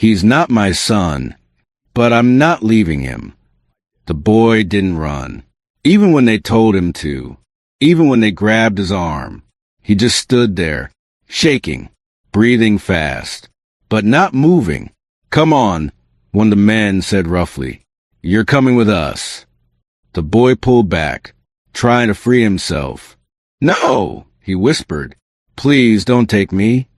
He's not my son, but I'm not leaving him. The boy didn't run, even when they told him to, even when they grabbed his arm. He just stood there, shaking, breathing fast, but not moving. "Come on," one of the men said roughly. "You're coming with us." The boy pulled back, trying to free himself. "No," he whispered. "Please don't take me."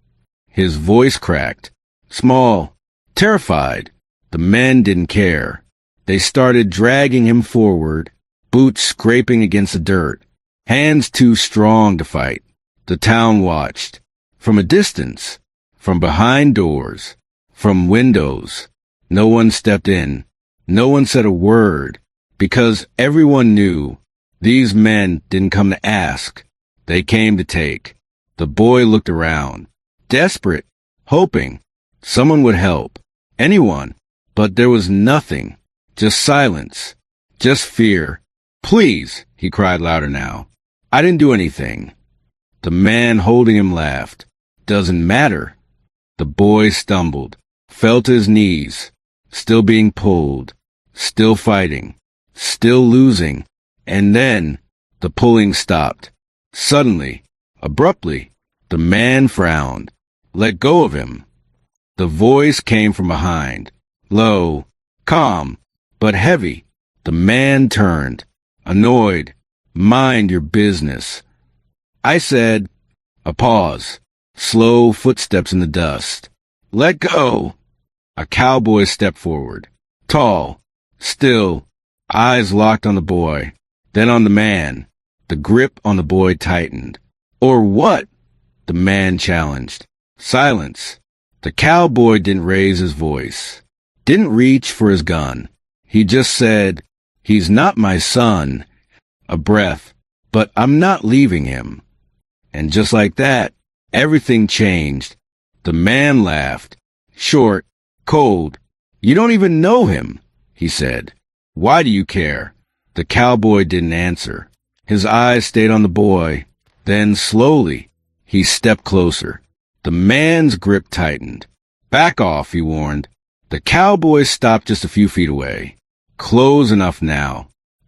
His voice cracked, small, terrified. The men didn't care. They started dragging him forward, boots scraping against the dirt, hands too strong to fight. The town watched. From a distance, from behind doors, from windows. No one stepped in. No one said a word, because everyone knew these men didn't come to ask. They came to take. The boy looked around, desperate, hoping someone would help. Anyone. But there was nothing. Just silence. Just fear. "Please," he cried louder now. "I didn't do anything." The man holding him laughed. "Doesn't matter." The boy stumbled, fell to his knees, still being pulled, still fighting, still losing. And then the pulling stopped. Suddenly, abruptly, the man frowned. "Let go of him." The voice came from behind, low, calm, but heavy. The man turned, annoyed. "Mind your business." I said. A pause, slow footsteps in the dust. "Let go." A cowboy stepped forward, tall, still, eyes locked on the boy, then on the man. The grip on the boy tightened. "Or what?" the man challenged. Silence. The cowboy didn't raise his voice, didn't reach for his gun. He just said, "He's not my son." A breath. "But I'm not leaving him." And just like that, everything changed. The man laughed, short, cold. "You don't even know him," he said. "Why do you care?" The cowboy didn't answer. His eyes stayed on the boy. Then slowly, he stepped closer. The man's grip tightened. "Back off," he warned. The cowboy stopped just a few feet away. Close enough now.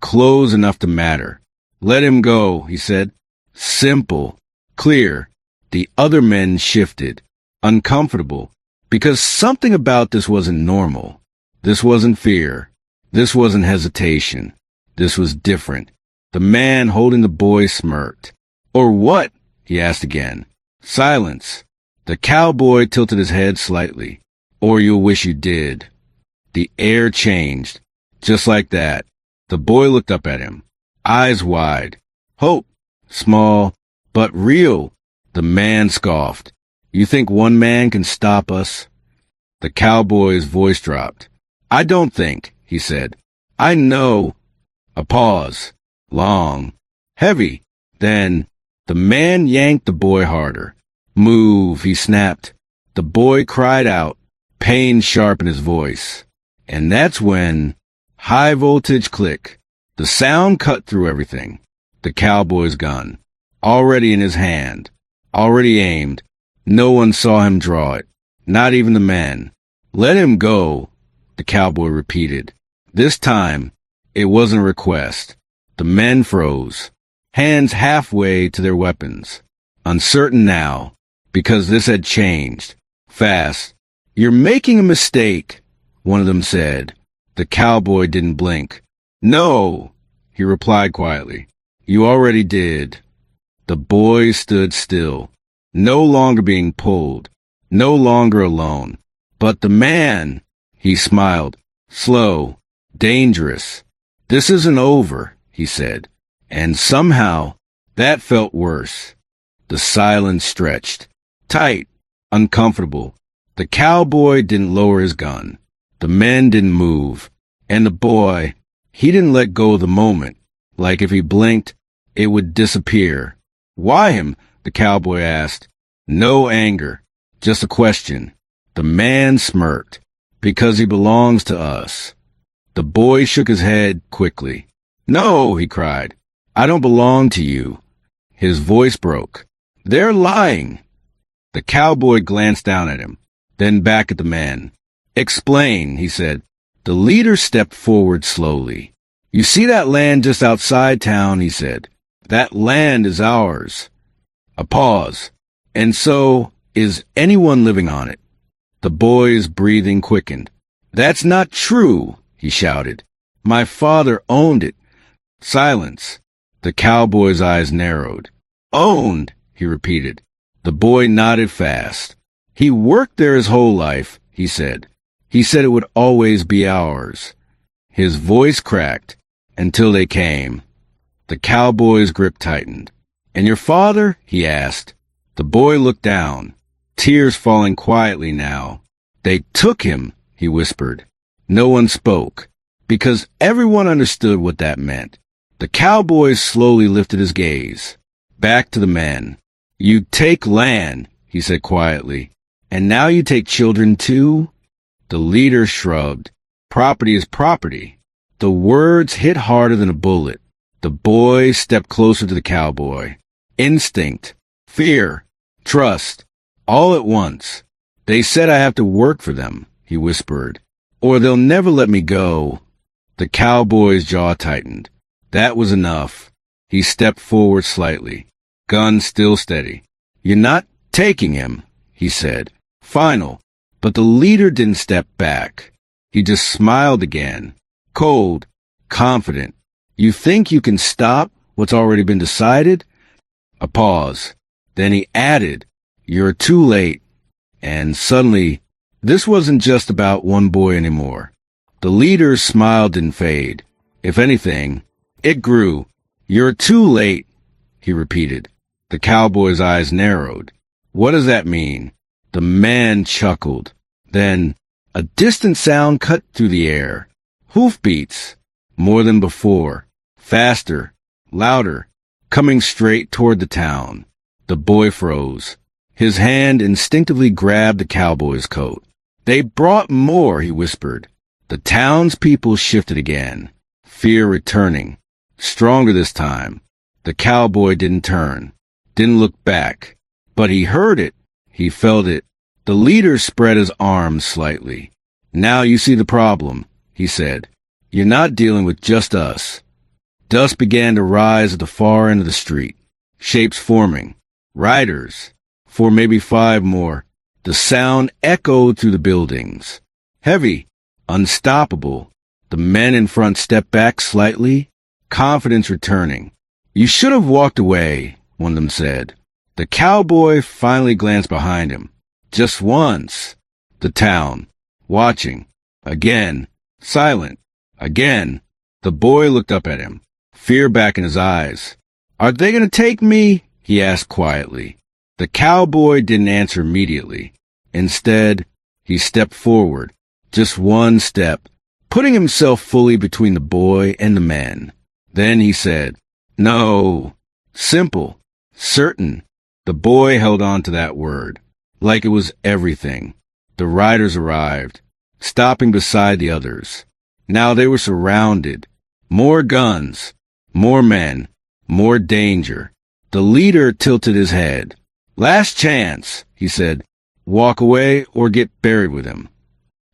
Close enough to matter. "Let him go," he said. Simple. Clear. The other men shifted, uncomfortable, because something about this wasn't normal. This wasn't fear. This wasn't hesitation. This was different. The man holding the boy smirked. "Or what?" he asked again. Silence. The cowboy tilted his head slightly. "Or you'll wish you did." The air changed. Just like that. The boy looked up at him, eyes wide. "Hope. Small, but real." The man scoffed. "You think one man can stop us?" The cowboy's voice dropped. "I don't think," he said. "I know." A pause. Long. Heavy. Then, the man yanked the boy harder. "Move," he snapped. The boy cried out, pain sharp in his voice. And that's when, high voltage click. The sound cut through everything. The cowboy's gun, already in his hand, already aimed. No one saw him draw it, not even the men. "Let him go," the cowboy repeated. This time, it wasn't a request. The men froze, hands halfway to their weapons, uncertain now, because this had changed. Fast. "You're making a mistake," one of them said. The cowboy didn't blink. "No," he replied quietly. "You already did." The boy stood still, no longer being pulled, no longer alone. But the man, he smiled, slow, dangerous. "This isn't over," he said. And somehow, that felt worse. The silence stretched, tight, uncomfortable. The cowboy didn't lower his gun. The men didn't move. And the boy, he didn't let go of the moment. Like if he blinked, it would disappear. "Why him?" the cowboy asked. No anger, just a question. The man smirked. "Because he belongs to us." The boy shook his head quickly. "No," he cried. "I don't belong to you." His voice broke. "They're lying." The cowboy glanced down at him, then back at the man. Explain, he said. The leader stepped forward slowly. You see that land just outside town, he said. That land is ours. A pause. And so is anyone living on it. The boy's breathing quickened. That's not true, he shouted. My father owned it. Silence. The cowboy's eyes narrowed. Owned, he repeated. The boy nodded fast. He worked there his whole life, he said. He said it would always be ours. His voice cracked until they came. The cowboy's grip tightened. And your father? He asked. The boy looked down, tears falling quietly now. They took him, he whispered. No one spoke, because everyone understood what that meant. The cowboy slowly lifted his gaze, back to the men. You take land, he said quietly, and now you take children too? The leader shrugged. Property is property. The words hit harder than a bullet. The boy stepped closer to the cowboy. Instinct, fear, trust, all at once. They said I have to work for them, he whispered, or they'll never let me go. The cowboy's jaw tightened. That was enough. He stepped forward slightly, gun still steady. You're not taking him, he said. Final. But the leader didn't step back. He just smiled again, cold, confident. You think you can stop what's already been decided? A pause. Then he added, You're too late. And suddenly, this wasn't just about one boy anymore. The leader's smile didn't fade. If anything, it grew. You're too late, he repeated. The cowboy's eyes narrowed. What does that mean? The man chuckled. Then, a distant sound cut through the air. Hoofbeats. More than before. Faster. Louder. Coming straight toward the town. The boy froze. His hand instinctively grabbed the cowboy's coat. They brought more, he whispered. The townspeople shifted again. Fear returning. Stronger this time. The cowboy didn't turn. Didn't look back. But he heard it. He felt it. The leader spread his arms slightly. Now you see the problem, he said. You're not dealing with just us. Dust began to rise at the far end of the street. Shapes forming. Riders. For maybe 5 more. The sound echoed through the buildings. Heavy. Unstoppable. The men in front stepped back slightly. Confidence returning. You should have walked away, one of them said. The cowboy finally glanced behind him. Just once. The town. Watching. Again. Silent. Again. The boy looked up at him. Fear back in his eyes. Are they going to take me? He asked quietly. The cowboy didn't answer immediately. Instead, he stepped forward. Just one step. Putting himself fully between the boy and the men. Then he said, No. Simple. Certain. The boy held on to that word. Like it was everything. The riders arrived, stopping beside the others. Now they were surrounded. More guns. More men. More danger. The leader tilted his head. Last chance, he said. Walk away or get buried with him.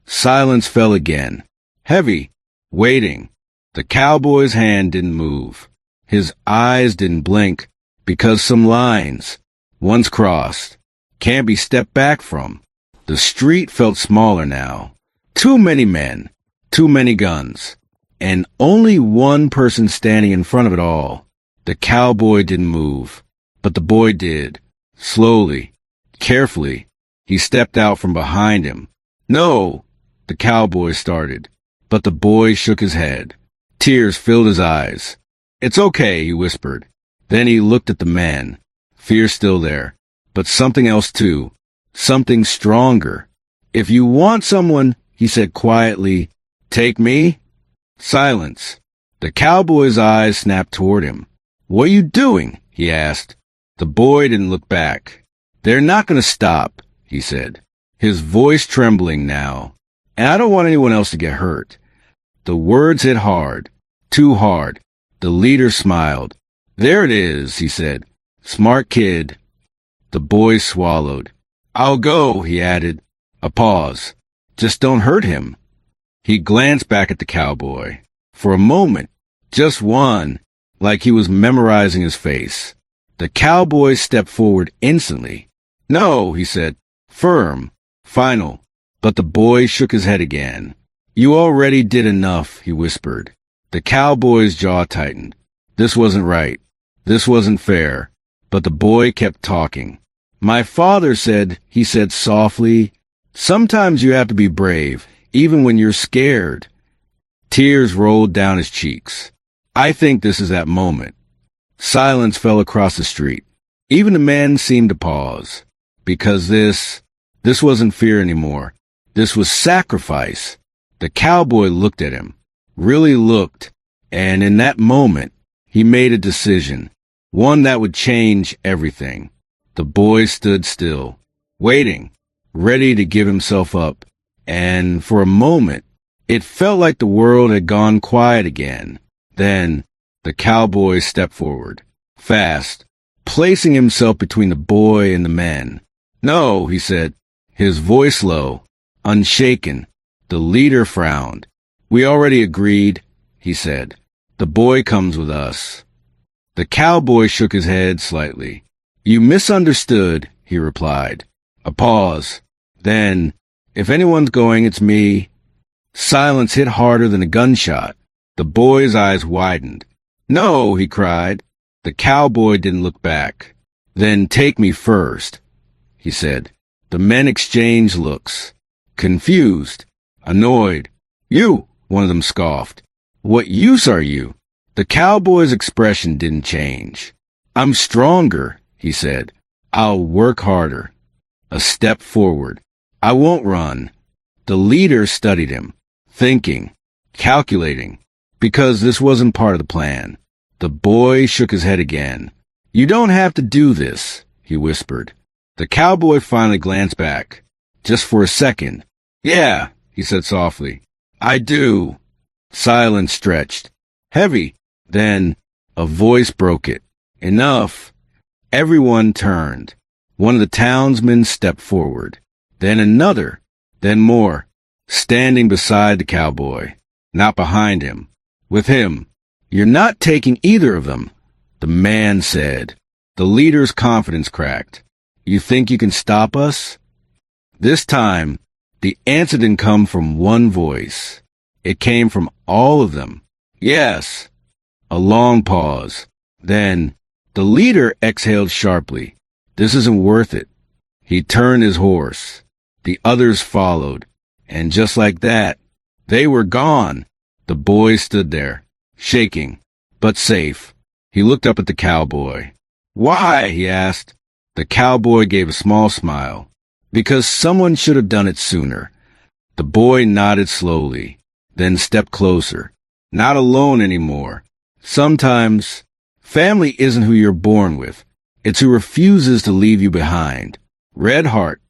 Silence fell again. Heavy. Waiting. The cowboy's hand didn't move. His eyes didn't blink because some lines, once crossed, can't be stepped back from. The street felt smaller now. Too many men. Too many guns. And only one person standing in front of it all. The cowboy didn't move. But the boy did. Slowly. Carefully. He stepped out from behind him. No! The cowboy started. But the boy shook his head. Tears filled his eyes. It's okay, he whispered. Then he looked at the men. Fear still there. But something else too. Something stronger. If you want someone, he said quietly, take me? Silence. The cowboy's eyes snapped toward him. What are you doing? He asked. The boy didn't look back. They're not going to stop, he said, his voice trembling now. And I don't want anyone else to get hurt. The words hit hard. Too hard. The leader smiled. There it is, he said. Smart kid. The boy swallowed. I'll go, he added. A pause. Just don't hurt him. He glanced back at the cowboy. For a moment, just one, like he was memorizing his face. The cowboy stepped forward instantly. No, he said, firm, final. But the boy shook his head again. You already did enough, he whispered. The cowboy's jaw tightened. This wasn't right. This wasn't fair. But the boy kept talking. My father said, he said softly, sometimes you have to be brave, even when you're scared. Tears rolled down his cheeks. I think this is that moment. Silence fell across the street. Even the men seemed to pause. Because this wasn't fear anymore. This was sacrifice. The cowboy looked at him, really looked, and in that moment, he made a decision, one that would change everything. The boy stood still, waiting, ready to give himself up, and for a moment, it felt like the world had gone quiet again. Then, the cowboy stepped forward, fast, placing himself between the boy and the men. No, he said, his voice low, unshaken. The leader frowned. We already agreed, he said. The boy comes with us. The cowboy shook his head slightly. You misunderstood, he replied. A pause. Then, if anyone's going, it's me. Silence hit harder than a gunshot. The boy's eyes widened. No, he cried. The cowboy didn't look back. Then take me first, he said. The men exchanged looks. Confused. Annoyed. You, one of them scoffed. What use are you? The cowboy's expression didn't change. I'm stronger, he said. I'll work harder. A step forward. I won't run. The leader studied him, thinking, calculating, because this wasn't part of the plan. The boy shook his head again. You don't have to do this, he whispered. The cowboy finally glanced back. Just for a second. Yeah, he said softly. I do. Silence stretched. Heavy. Then, a voice broke it. Enough. Everyone turned. One of the townsmen stepped forward. Then another. Then more. Standing beside the cowboy. Not behind him. With him. You're not taking either of them, the man said. The leader's confidence cracked. You think you can stop us? This time, the answer didn't come from one voice. It came from all of them. Yes. A long pause. Then, the leader exhaled sharply. This isn't worth it. He turned his horse. The others followed. And just like that, they were gone. The boy stood there, shaking, but safe. He looked up at the cowboy. Why? He asked. The cowboy gave a small smile. Because someone should have done it sooner. The boy nodded slowly, then stepped closer. Not alone anymore. Sometimes, family isn't who you're born with. It's who refuses to leave you behind. Red heart,